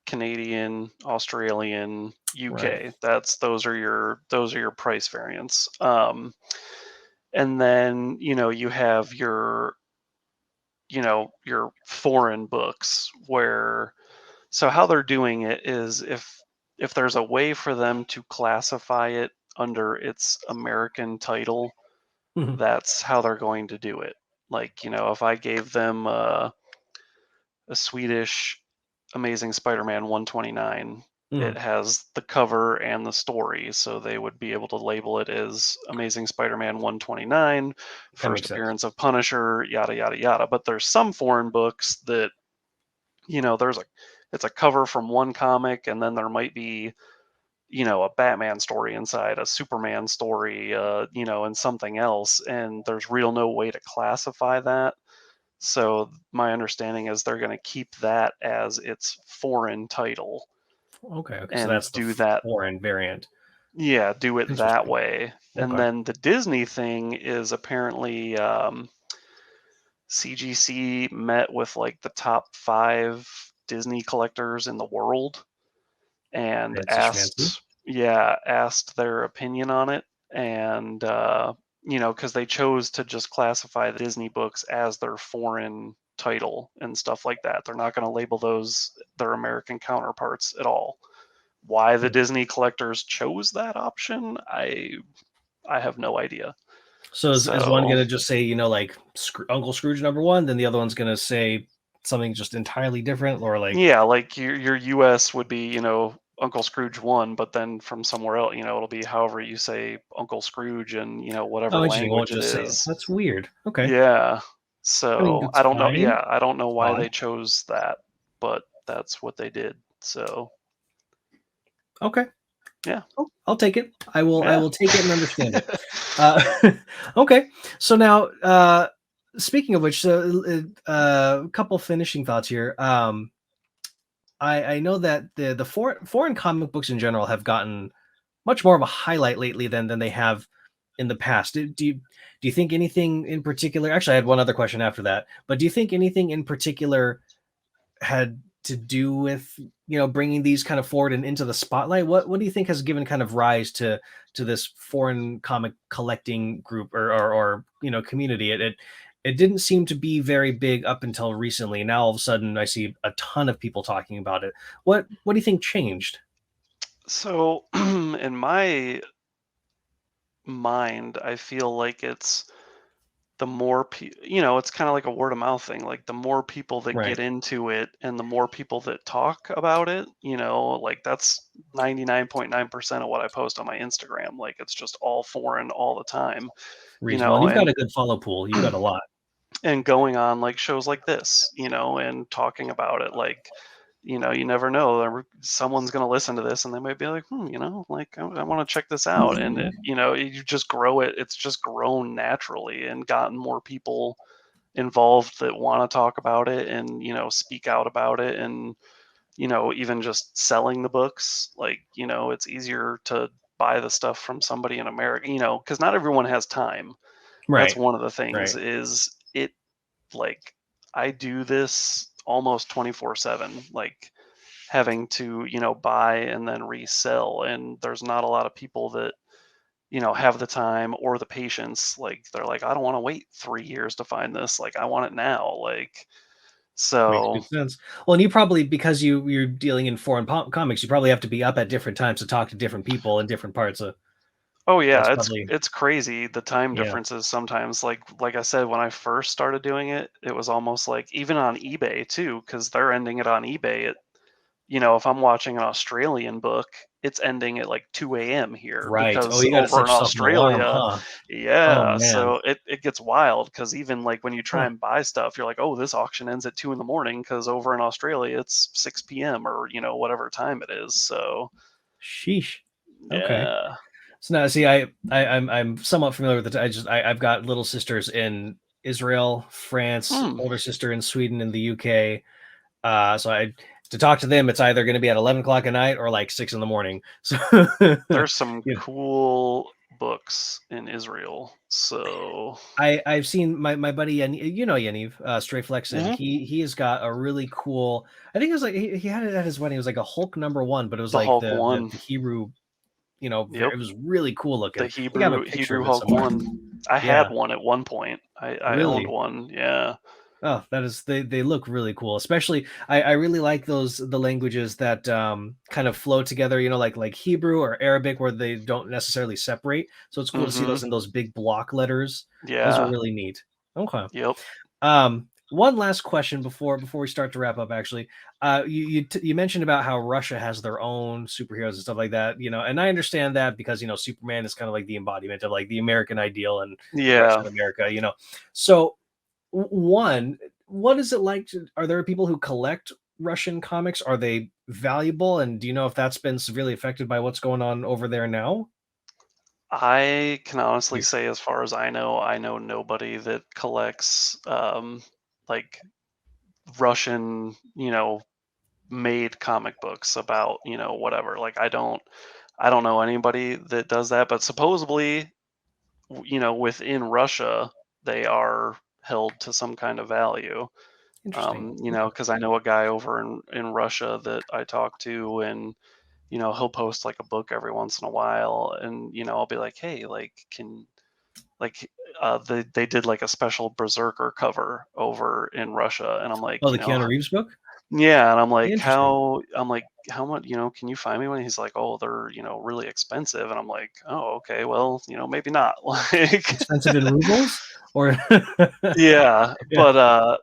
Canadian, Australian, Right. UK. Those are your price variants. And then, you have your your foreign books where so how they're doing it is if there's a way for them to classify it under its American title, Mhm. that's how they're going to do it. Like, if I gave them a Swedish Amazing Spider-Man 129, Mhm. it has the cover and the story, so they would be able to label it as Amazing Spider-Man 129, That first makes sense. appearance of Punisher, yada yada yada. But there's some foreign books that there's a it's a cover from one comic, and then there might be a Batman story inside, a Superman story, and something else, and there's real no way to classify that. So my understanding is they're going to keep that as its foreign title Okay, okay. So and that's the do that. foreign variant. Yeah, do it that Interesting. way. And Okay. then the Disney thing is apparently CGC met with like the top 5 Disney collectors in the world and Fancy schmancy. asked their opinion on it. And because they chose to just classify the Disney books as their foreign title and stuff like that. They're not going to label those their American counterparts at all. Why the Hmm. Disney collectors chose that option, I have no idea. So is one So gonna just say, like Uncle Scrooge number one, then the other one's gonna say something just entirely different, or like, yeah, like your US would be, Uncle Scrooge one, but then from somewhere else, it'll be however you say Uncle Scrooge and, oh, whatever interesting. It won't language it just say it. is. That's weird. Okay. Yeah. I mean, So that's I don't know. fine. Yeah, I don't know It's why odd. they chose that, but that's what they did. So Okay. yeah, I'll take it. I yeah. will take it and understand it. Uh, okay. So now, speaking of which, so a couple finishing thoughts here. I know that the foreign comic books in general have gotten much more of a highlight lately than they have in the past. Do you think anything in particular? Actually, I had one other question after that. But do you think anything in particular had to do with bringing these kind of forward and into the spotlight? What do you think has given kind of rise to this foreign comic collecting group or community? It didn't seem to be very big up until recently. Now all of a sudden I see a ton of people talking about it. What do you think changed? So in my mind, I feel like it's the more it's kind of like a word of mouth thing. Like the more people that Right. get into it and the more people that talk about it, like that's 99.9% of what I post on my Instagram. Like it's just all foreign all the time, Reasonable. And you've got and a good follow pool. You've got a lot. going on like shows like this, and talking about it. Like, you never know. Someone's going to listen to this and they might be like, like I want to check this out. And, you just grow it. It's just grown naturally and gotten more people involved that want to talk about it and, speak out about it. And, even just selling the books, like, it's easier to buy the stuff from somebody in America, because not everyone has time. That's Right. one of the things Right. is it like I do this almost 24/7, like having to, buy and then resell. And there's not a lot of people that, have the time or the patience. Like they're like, I don't want to wait 3 years to find this. Like I want it now. Like, Makes so, good sense. Well, and you probably, because you're dealing in foreign comics, you probably have to be up at different times to talk to different people in different parts of. oh That's yeah, probably, it's crazy the time yeah. differences sometimes. Like I said, when I first started doing it, it was almost like even on eBay too, because they're ending it on eBay at if I'm watching an Australian book, it's ending at like 2 a.m. here Right. Oh, because you gotta over set in yourself an alarm, Australia, huh? Oh, yeah, man. so it gets wild because even like when you try Huh. and buy stuff, you're like, oh, this auction ends at 2 in the morning because over in Australia it's 6 p.m. or whatever time it is. So Sheesh. Okay. yeah. So now, see, I'm somewhat familiar with it. I've got little sisters in Israel, France, Hmm. older sister in Sweden, and the UK. So I to talk to them, it's either going to be at 11 o'clock at night or like 6 in the morning. So There's some yeah, cool books in Israel. So I've seen my buddy, and Yaniv, Stray Flexin. mhm. He has got a really cool. I think it was like he had it at his wedding. It was like a Hulk number one, but it was The like Hulk the one. Hebrew. Yep. It was really cool The looking. I think I have a Hebrew picture Hebrew of it Hulk somewhere. one. I had Yeah, one at one point. I owned really. one. Yeah. Oh, that is they look really cool. Especially I really like the languages that kind of flow together, like Hebrew or Arabic where they don't necessarily separate. So it's cool to see Mhm. those in those big block letters. Those are Yeah. really neat. Okay. Yep. One last question before we start to wrap up. Actually, you mentioned about how Russia has their own superheroes and stuff like that. And I understand that because Superman is kind of like the embodiment of like the American ideal and Russia Yeah. and America. So one, what is it like? Are there people who collect Russian comics? Are they valuable? And do you know if that's been severely affected by what's going on over there now? I can honestly You- say, as far as I know nobody that collects like Russian, made comic books about, whatever. Like I don't know anybody that does that, but supposedly, within Russia, they are held to some kind of value. Interesting. Because I know a guy over in Russia that I talk to, and he'll post like a book every once in a while, and I'll be like, hey, like, can like they did like a special Berserker cover over in Russia, and I'm like, Oh, the Keanu Reeves book. yeah, and Interesting. I'm like, how much, can you find me one? He's like, oh, they're, really expensive. And I'm like, oh, okay, well, maybe not. Like, Expensive in rubles, or yeah, yeah, but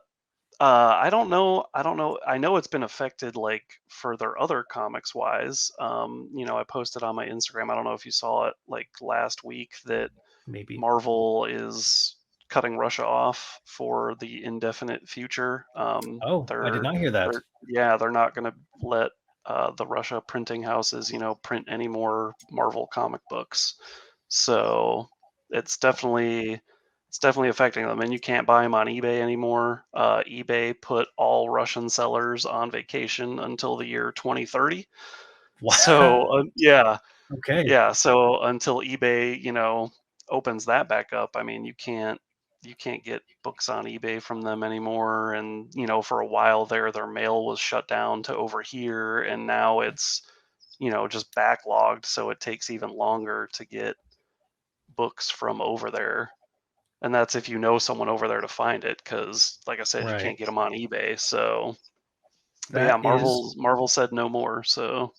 I don't know. I don't know. I know it's been affected like for their other comics wise. I posted on my Instagram. I don't know if you saw it like last week that maybe. Marvel is cutting Russia off for the indefinite future. Oh, I did not hear that. They're not going to let the Russia printing houses, print any more Marvel comic books. So it's definitely affecting them, and you can't buy them on eBay anymore. eBay put all Russian sellers on vacation until the year 2030. Wow. So yeah, Okay. yeah, so until eBay, opens that back up, I mean, you can't get books on eBay from them anymore. And for a while there, their mail was shut down to over here, and now it's just backlogged, so it takes even longer to get books from over there. And that's if you know someone over there to find it, because like I said, you Right. can't get them on eBay. So, but yeah, That is Marvel said no more. So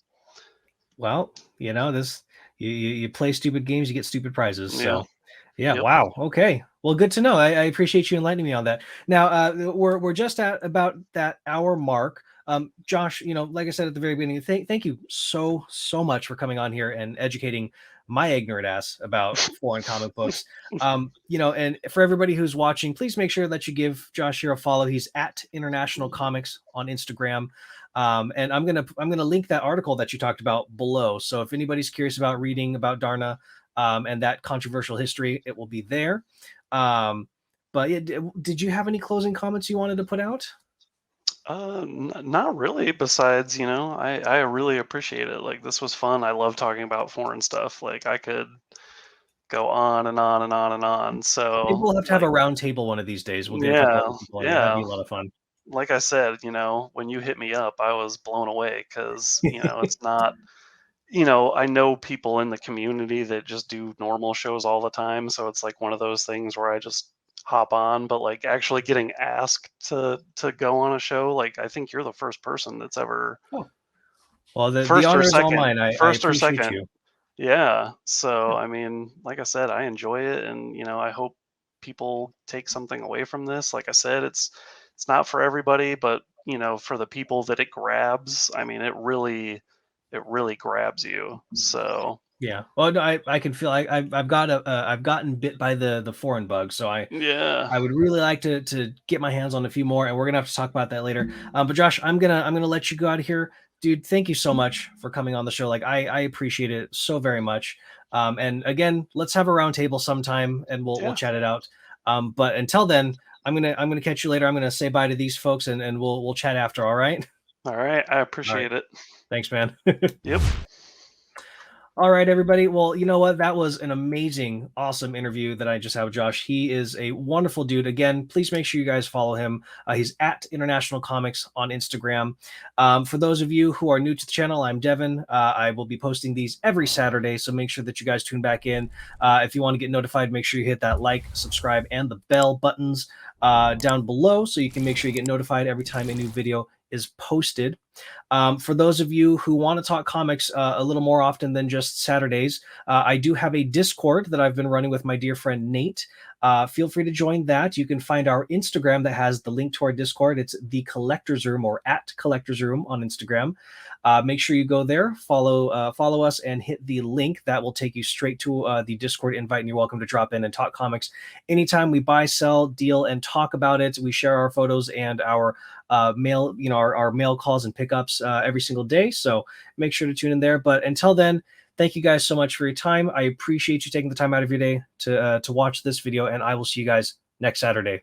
Well, this you play stupid games, you get stupid prizes. yeah, So, yeah, yep, wow. Okay. Well, good to know. I appreciate you enlightening me on that. Now, we're just at about that hour mark. Josh, like I said at the very beginning, thank you so much for coming on here and educating my ignorant ass about foreign comic books. And for everybody who's watching, please make sure that you give Josh here a follow. He's at International Comics on Instagram. And I'm gonna link that article that you talked about below. So if anybody's curious about reading about Darna and that controversial history, it will be there. But yeah, did you have any closing comments you wanted to put out? Not really. Besides, I really appreciate it. Like, this was fun. I love talking about foreign stuff. Like, I could go on and on and on and on. Maybe So, we'll have to have a like, round table one of these days. We'll get a couple yeah, other people in there. That'd yeah. be a lot of fun. Like I said, when you hit me up, I was blown away because, it's not, I know people in the community that just do normal shows all the time. So it's like one of those things where I just hop on, but like actually getting asked to go on a show, like I think you're the first person that's ever Oh, well, the honor is all mine. I first or appreciate second. you. Yeah. So Yeah. I mean, like I said, I enjoy it, and I hope people take something away from this. Like I said, it's not for everybody, but for the people that it grabs, I mean, it really grabs you. So Yeah. Well, no, I can feel I've got I've gotten bit by the foreign bug, so yeah, I would really like to get my hands on a few more, and we're gonna have to talk about that later. But Josh, I'm gonna let you go out of here, dude. Thank you so much for coming on the show. Like I appreciate it so very much. And again, let's have a round table sometime, and we'll yeah. chat it out. But until then, I'm gonna catch you later. I'm gonna say bye to these folks, and we'll chat after. All right. All right, I All right. appreciate it. Thanks, man. Yep. All right, everybody. Well, you know what? That was an amazing, awesome interview that I just had with Josh. He is a wonderful dude. Again, please make sure you guys follow him. He's at International Comics on Instagram. For those of you who are new to the channel, I'm Devin. I will be posting these every Saturday, so make sure that you guys tune back in. If you want to get notified, make sure you hit that like, subscribe, and the bell buttons down below so you can make sure you get notified every time a new video is posted. For those of you who want to talk comics a little more often than just Saturdays, I do have a Discord that I've been running with my dear friend Nate. Feel free to join that. You can find our Instagram that has the link to our Discord. It's the Collector's Room or at Collector's Room on Instagram. Make sure you go there, follow us, and hit the link that will take you straight to the Discord invite. And you're welcome to drop in and talk comics anytime we buy, sell, deal, and talk about it. We share our photos and our mail, our mail calls and pickups every single day. So make sure to tune in there. But until then, thank you guys so much for your time. I appreciate you taking the time out of your day to watch this video, and I will see you guys next Saturday.